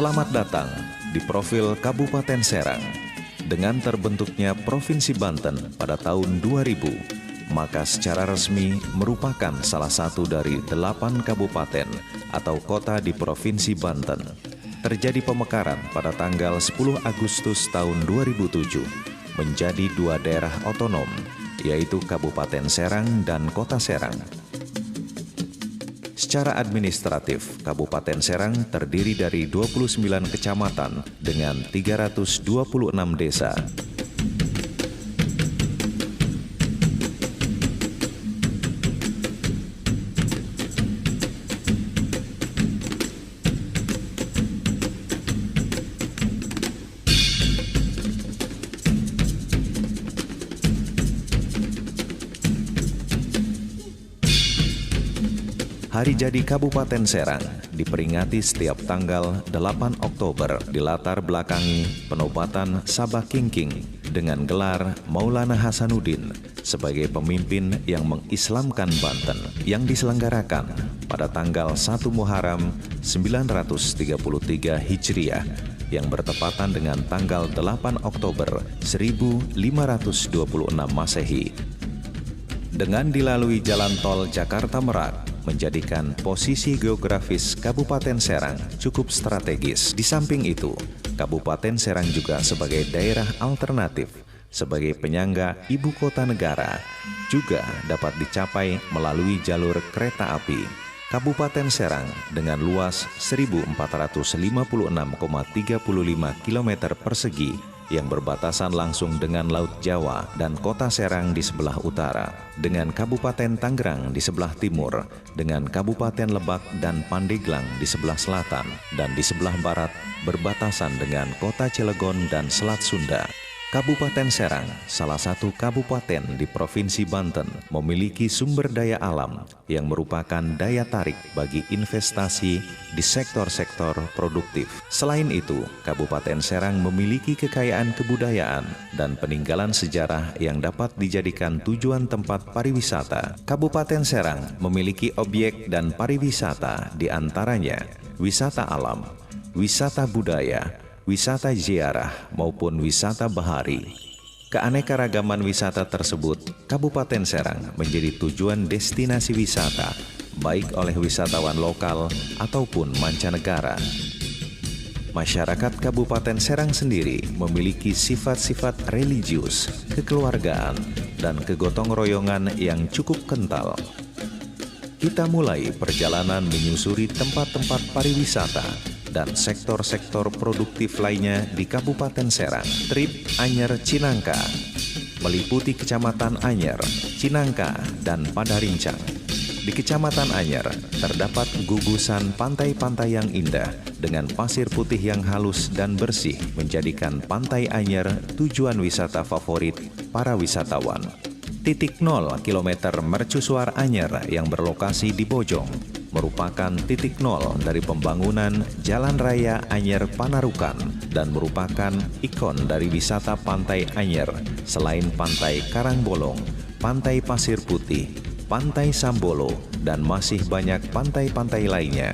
Selamat datang di profil Kabupaten Serang. Dengan terbentuknya Provinsi Banten pada tahun 2000, maka secara resmi merupakan salah satu dari 8 kabupaten atau kota di Provinsi Banten. Terjadi pemekaran pada tanggal 10 Agustus tahun 2007 menjadi 2 daerah otonom, yaitu Kabupaten Serang dan Kota Serang. Secara administratif, Kabupaten Serang terdiri dari 29 kecamatan dengan 326 desa. Hari jadi Kabupaten Serang diperingati setiap tanggal 8 Oktober dilatar belakangi penobatan Sabah Kingking dengan gelar Maulana Hasanuddin sebagai pemimpin yang mengislamkan Banten yang diselenggarakan pada tanggal 1 Muharram 933 Hijriah yang bertepatan dengan tanggal 8 Oktober 1526 Masehi. Dengan dilalui jalan tol Jakarta-Merak, menjadikan posisi geografis Kabupaten Serang cukup strategis. Di samping itu, Kabupaten Serang juga sebagai daerah alternatif, sebagai penyangga ibu kota negara, juga dapat dicapai melalui jalur kereta api. Kabupaten Serang dengan luas 1456,35 km persegi yang berbatasan langsung dengan Laut Jawa dan Kota Serang di sebelah utara, dengan Kabupaten Tangerang di sebelah timur, dengan Kabupaten Lebak dan Pandeglang di sebelah selatan, dan di sebelah barat berbatasan dengan Kota Cilegon dan Selat Sunda. Kabupaten Serang, salah satu kabupaten di Provinsi Banten, memiliki sumber daya alam yang merupakan daya tarik bagi investasi di sektor-sektor produktif. Selain itu, Kabupaten Serang memiliki kekayaan kebudayaan dan peninggalan sejarah yang dapat dijadikan tujuan tempat pariwisata. Kabupaten Serang memiliki objek dan pariwisata di antaranya wisata alam, wisata budaya, wisata ziarah maupun wisata bahari. Keanekaragaman wisata tersebut, Kabupaten Serang menjadi tujuan destinasi wisata, baik oleh wisatawan lokal ataupun mancanegara. Masyarakat Kabupaten Serang sendiri memiliki sifat-sifat religius, kekeluargaan, dan kegotong royongan yang cukup kental. Kita mulai perjalanan menyusuri tempat-tempat pariwisata dan sektor-sektor produktif lainnya di Kabupaten Serang. Trip Anyer Cinangka meliputi Kecamatan Anyer, Cinangka, dan Padarincang. Di Kecamatan Anyer terdapat gugusan pantai-pantai yang indah dengan pasir putih yang halus dan bersih, menjadikan Pantai Anyer tujuan wisata favorit para wisatawan. Titik 0 km Mercusuar Anyer yang berlokasi di Bojong merupakan titik 0 dari pembangunan Jalan Raya Anyer Panarukan dan merupakan ikon dari wisata Pantai Anyer selain Pantai Karangbolong, Pantai Pasir Putih, Pantai Sambolo, dan masih banyak pantai-pantai lainnya.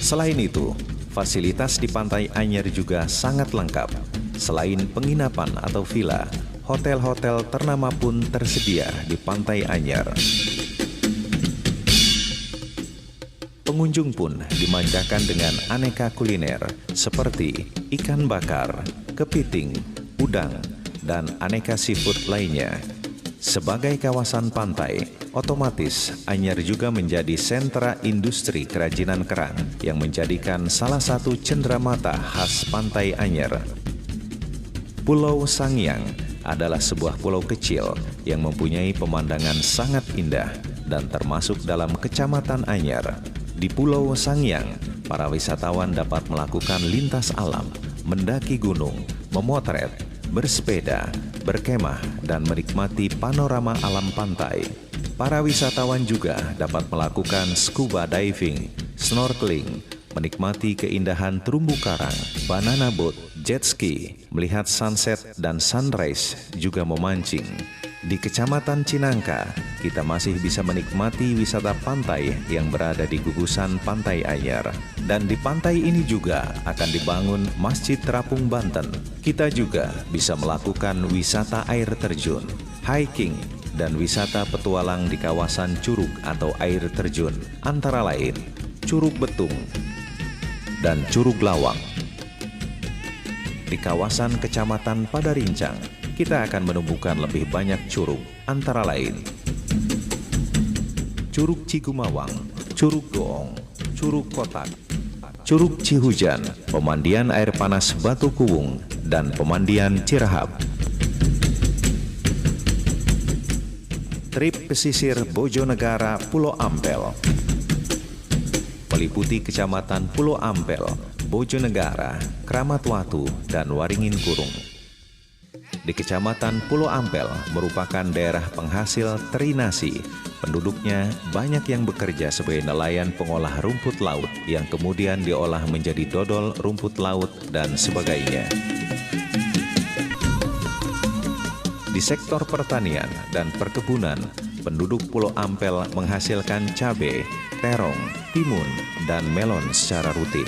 Selain itu, fasilitas di Pantai Anyer juga sangat lengkap. Selain penginapan atau villa, hotel-hotel ternama pun tersedia di Pantai Anyer. Pengunjung pun dimanjakan dengan aneka kuliner seperti ikan bakar, kepiting, udang, dan aneka seafood lainnya. Sebagai kawasan pantai, otomatis Anyer juga menjadi sentra industri kerajinan kerang yang menjadikan salah satu cenderamata khas Pantai Anyer. Pulau Sangiang adalah sebuah pulau kecil yang mempunyai pemandangan sangat indah dan termasuk dalam Kecamatan Anyer. Di Pulau Sangiang, para wisatawan dapat melakukan lintas alam, mendaki gunung, memotret, bersepeda, berkemah, dan menikmati panorama alam pantai. Para wisatawan juga dapat melakukan scuba diving, snorkeling, menikmati keindahan terumbu karang, banana boat, jet ski, melihat sunset dan sunrise, juga memancing. Di Kecamatan Cinangka, kita masih bisa menikmati wisata pantai yang berada di gugusan Pantai Anyar. Dan di pantai ini juga akan dibangun Masjid Terapung Banten. Kita juga bisa melakukan wisata air terjun, hiking, dan wisata petualang di kawasan curug atau air terjun, antara lain Curug Betung dan Curug Lawang. Di kawasan Kecamatan Padarincang, kita akan menumbuhkan lebih banyak curug, antara lain Curug Cigumawang, Curug Goong, Curug Kotak, Curug Cihujan, pemandian air panas Batu Kuwung, dan pemandian Cirahap. Trip pesisir Bojonegara Pulau Ampel meliputi Kecamatan Pulau Ampel, Bojonegara, Kramat Watu, dan Waringin Kurung. Di Kecamatan Pulau Ampel merupakan daerah penghasil teri nasi. Penduduknya banyak yang bekerja sebagai nelayan pengolah rumput laut yang kemudian diolah menjadi dodol rumput laut dan sebagainya. Di sektor pertanian dan perkebunan, penduduk Pulau Ampel menghasilkan cabai, terong, timun, dan melon secara rutin.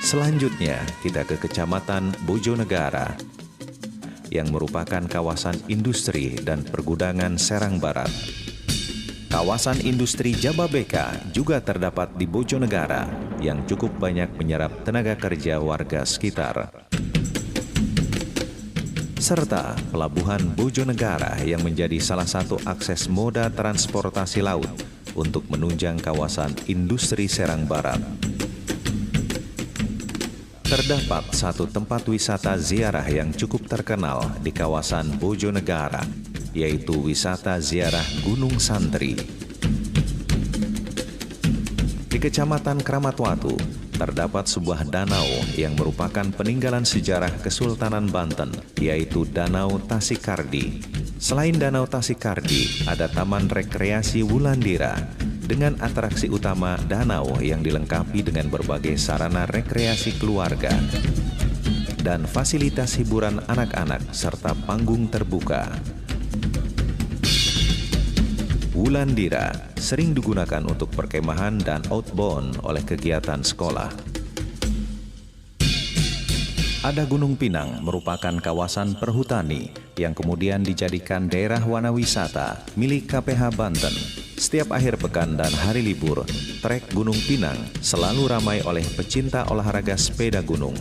Selanjutnya, kita ke Kecamatan Bojonegara, yang merupakan kawasan industri dan pergudangan Serang Barat. Kawasan industri Jababeka juga terdapat di Bojonegara, yang cukup banyak menyerap tenaga kerja warga sekitar. Serta Pelabuhan Bojonegara yang menjadi salah satu akses moda transportasi laut untuk menunjang kawasan industri Serang Barat. Terdapat satu tempat wisata ziarah yang cukup terkenal di kawasan Bojonegara, yaitu wisata ziarah Gunung Santri. Di Kecamatan Kramat Watu, terdapat sebuah danau yang merupakan peninggalan sejarah Kesultanan Banten, yaitu Danau Tasikardi. Selain Danau Tasikardi, ada Taman Rekreasi Wulandira, dengan atraksi utama danau yang dilengkapi dengan berbagai sarana rekreasi keluarga dan fasilitas hiburan anak-anak serta panggung terbuka. Wulandira sering digunakan untuk perkemahan dan outbound oleh kegiatan sekolah. Ada Gunung Pinang merupakan kawasan perhutani yang kemudian dijadikan daerah wana wisata milik KPH Banten. Setiap akhir pekan dan hari libur, trek Gunung Pinang selalu ramai oleh pecinta olahraga sepeda gunung.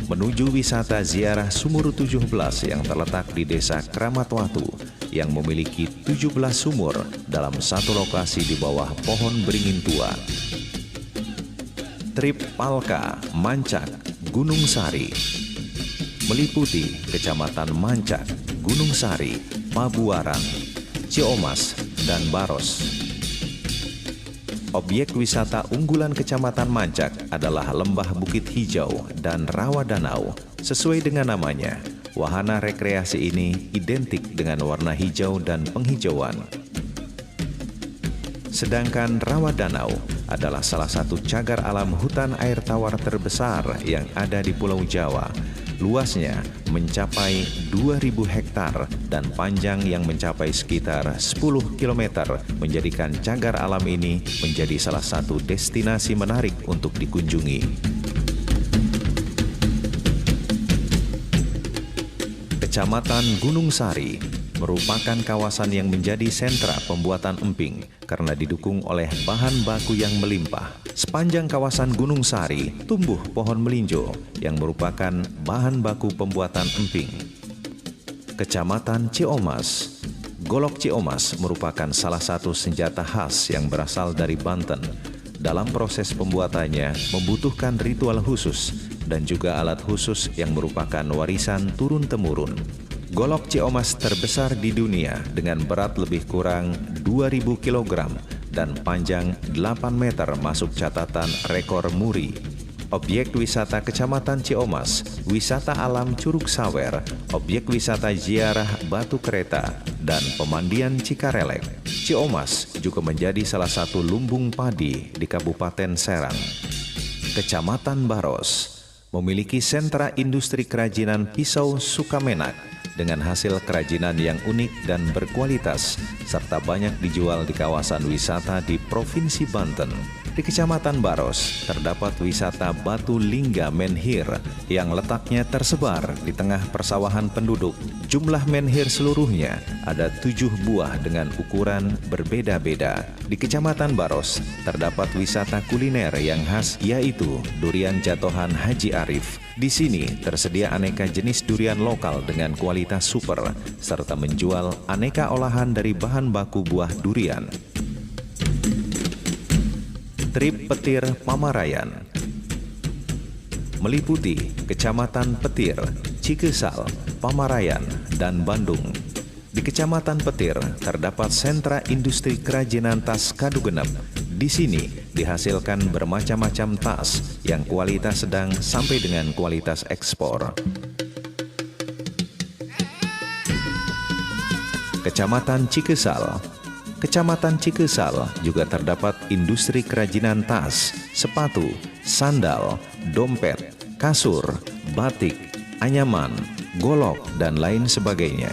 Menuju wisata ziarah Sumur 17 yang terletak di Desa Kramat Watu yang memiliki 17 sumur dalam satu lokasi di bawah pohon beringin tua. Trip Palka, Mancak, Gunung Sari meliputi Kecamatan Mancak, Gunung Sari, Pabuaran, Ciomas, dan Baros. Objek wisata unggulan Kecamatan Mancak adalah Lembah Bukit Hijau dan Rawa Danau. Sesuai dengan namanya, wahana rekreasi ini identik dengan warna hijau dan penghijauan. Sedangkan Rawa Danau adalah salah satu cagar alam hutan air tawar terbesar yang ada di Pulau Jawa. Luasnya mencapai 2.000 hektar dan panjang yang mencapai sekitar 10 km, menjadikan cagar alam ini menjadi salah satu destinasi menarik untuk dikunjungi. Kecamatan Gunung Sari merupakan kawasan yang menjadi sentra pembuatan emping karena didukung oleh bahan baku yang melimpah. Sepanjang kawasan Gunung Sari tumbuh pohon melinjo yang merupakan bahan baku pembuatan emping. Kecamatan Ciomas. Golok Ciomas merupakan salah satu senjata khas yang berasal dari Banten. Dalam proses pembuatannya membutuhkan ritual khusus dan juga alat khusus yang merupakan warisan turun-temurun. Golok Ciomas terbesar di dunia dengan berat lebih kurang 2.000 kg dan panjang 8 meter masuk catatan rekor Muri. Objek wisata Kecamatan Ciomas, wisata alam Curug Sawer, objek wisata ziarah Batu Kereta, dan pemandian Cikarelek. Ciomas juga menjadi salah satu lumbung padi di Kabupaten Serang. Kecamatan Baros memiliki sentra industri kerajinan pisau Sukamenak dengan hasil kerajinan yang unik dan berkualitas, serta banyak dijual di kawasan wisata di Provinsi Banten. Di Kecamatan Baros, terdapat wisata Batu Lingga Menhir yang letaknya tersebar di tengah persawahan penduduk. Jumlah menhir seluruhnya ada 7 buah dengan ukuran berbeda-beda. Di Kecamatan Baros, terdapat wisata kuliner yang khas yaitu durian jatohan Haji Arif. Di sini tersedia aneka jenis durian lokal dengan kualitas super, serta menjual aneka olahan dari bahan baku buah durian. Trip Petir Pamarayan meliputi Kecamatan Petir, Cikesal, Pamarayan, dan Bandung. Di Kecamatan Petir terdapat sentra industri kerajinan tas Kadugenep. Di sini dihasilkan bermacam-macam tas yang kualitas sedang sampai dengan kualitas ekspor. Kecamatan Cikesal. Kecamatan Cikesal juga terdapat industri kerajinan tas, sepatu, sandal, dompet, kasur, batik, anyaman, golok, dan lain sebagainya.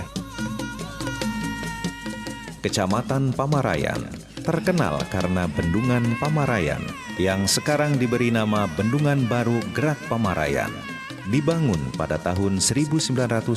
Kecamatan Pamarayan terkenal karena Bendungan Pamarayan yang sekarang diberi nama Bendungan Baru Gerak Pamarayan. Dibangun pada tahun 1997,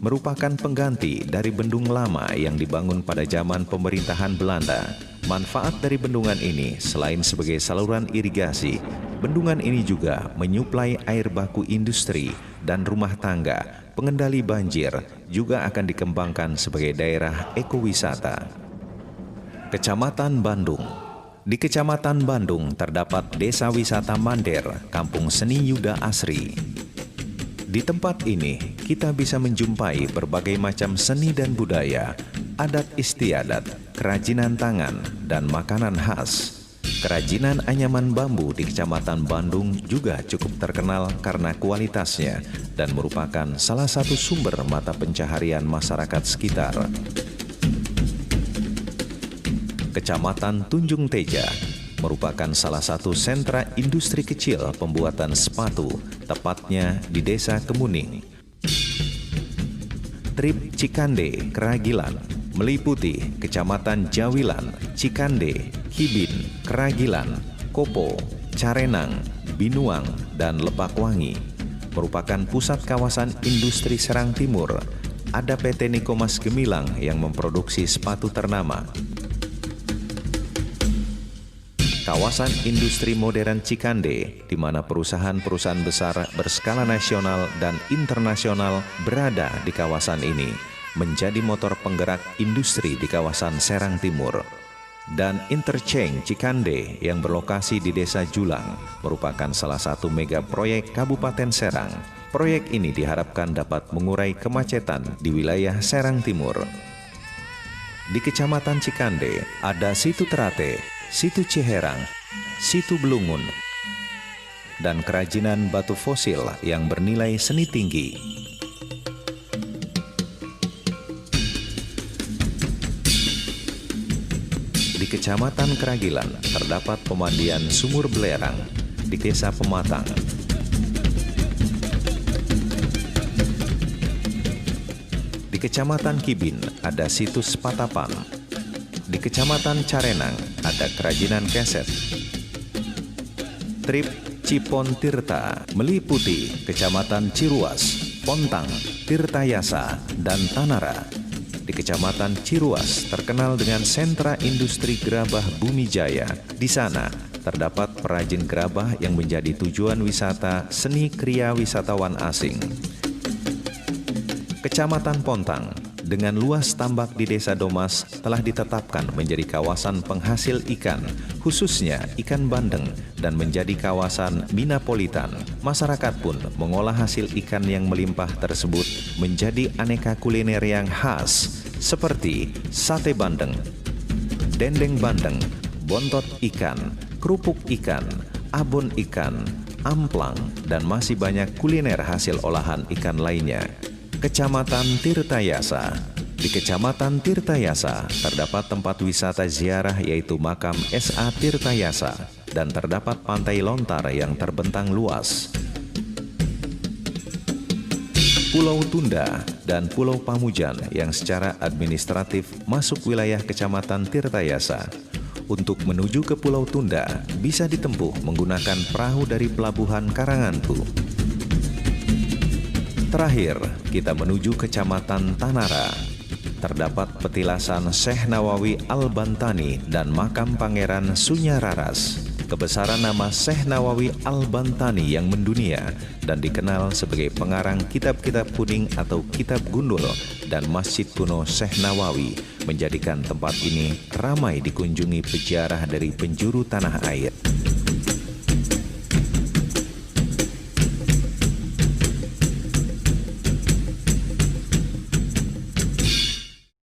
merupakan pengganti dari bendung lama yang dibangun pada zaman pemerintahan Belanda. Manfaat dari bendungan ini selain sebagai saluran irigasi, bendungan ini juga menyuplai air baku industri dan rumah tangga. Pengendali banjir juga akan dikembangkan sebagai daerah ekowisata. Kecamatan Bandung. Di Kecamatan Bandung terdapat Desa Wisata Mander, Kampung Seni Yuda Asri. Di tempat ini, kita bisa menjumpai berbagai macam seni dan budaya, adat istiadat, kerajinan tangan, dan makanan khas. Kerajinan anyaman bambu di Kecamatan Bandung juga cukup terkenal karena kualitasnya dan merupakan salah satu sumber mata pencaharian masyarakat sekitar. Kecamatan Tunjung Teja merupakan salah satu sentra industri kecil pembuatan sepatu, tepatnya di Desa Kemuning. Trip Cikande, Keragilan meliputi Kecamatan Jawilan, Cikande, Hibin, Keragilan, Kopo, Carenang, Binuang, dan Lebakwangi. Merupakan pusat kawasan industri Serang Timur. Ada PT Nikomas Gemilang yang memproduksi sepatu ternama. Kawasan industri modern Cikande, di mana perusahaan-perusahaan besar berskala nasional dan internasional berada di kawasan ini, menjadi motor penggerak industri di kawasan Serang Timur. Dan Interchange Cikande yang berlokasi di Desa Julang merupakan salah satu mega proyek Kabupaten Serang. Proyek ini diharapkan dapat mengurai kemacetan di wilayah Serang Timur. Di Kecamatan Cikande ada Situ Terate, Situ Ciherang, Situ Belungun, dan kerajinan batu fosil yang bernilai seni tinggi. Di Kecamatan Keragilan terdapat pemandian Sumur Belerang di Desa Pematang. Di Kecamatan Kibin ada situs Patapan. Di Kecamatan Carenang ada kerajinan keset. Trip Cipon Tirta meliputi Kecamatan Ciruas, Pontang, Tirtayasa, dan Tanara. Di Kecamatan Ciruas terkenal dengan sentra industri gerabah Bumi Jaya. Di sana terdapat perajin gerabah yang menjadi tujuan wisata seni kriya wisatawan asing. Kecamatan Pontang dengan luas tambak di Desa Domas telah ditetapkan menjadi kawasan penghasil ikan, khususnya ikan bandeng, dan menjadi kawasan minapolitan. Masyarakat pun mengolah hasil ikan yang melimpah tersebut menjadi aneka kuliner yang khas, seperti sate bandeng, dendeng bandeng, bontot ikan, kerupuk ikan, abon ikan, amplang, dan masih banyak kuliner hasil olahan ikan lainnya. Kecamatan Tirtayasa. Di Kecamatan Tirtayasa terdapat tempat wisata ziarah yaitu makam S.A. Tirtayasa dan terdapat pantai lontar yang terbentang luas. Pulau Tunda dan Pulau Pamujan yang secara administratif masuk wilayah Kecamatan Tirtayasa. Untuk menuju ke Pulau Tunda bisa ditempuh menggunakan perahu dari Pelabuhan Karangantu. Terakhir, kita menuju Kecamatan Tanara. Terdapat petilasan Syekh Nawawi Al-Bantani dan makam Pangeran Sunyararas. Kebesaran nama Syekh Nawawi Al-Bantani yang mendunia dan dikenal sebagai pengarang kitab-kitab kuning atau kitab gundul dan Masjid Kuno Syekh Nawawi menjadikan tempat ini ramai dikunjungi peziarah dari penjuru tanah air.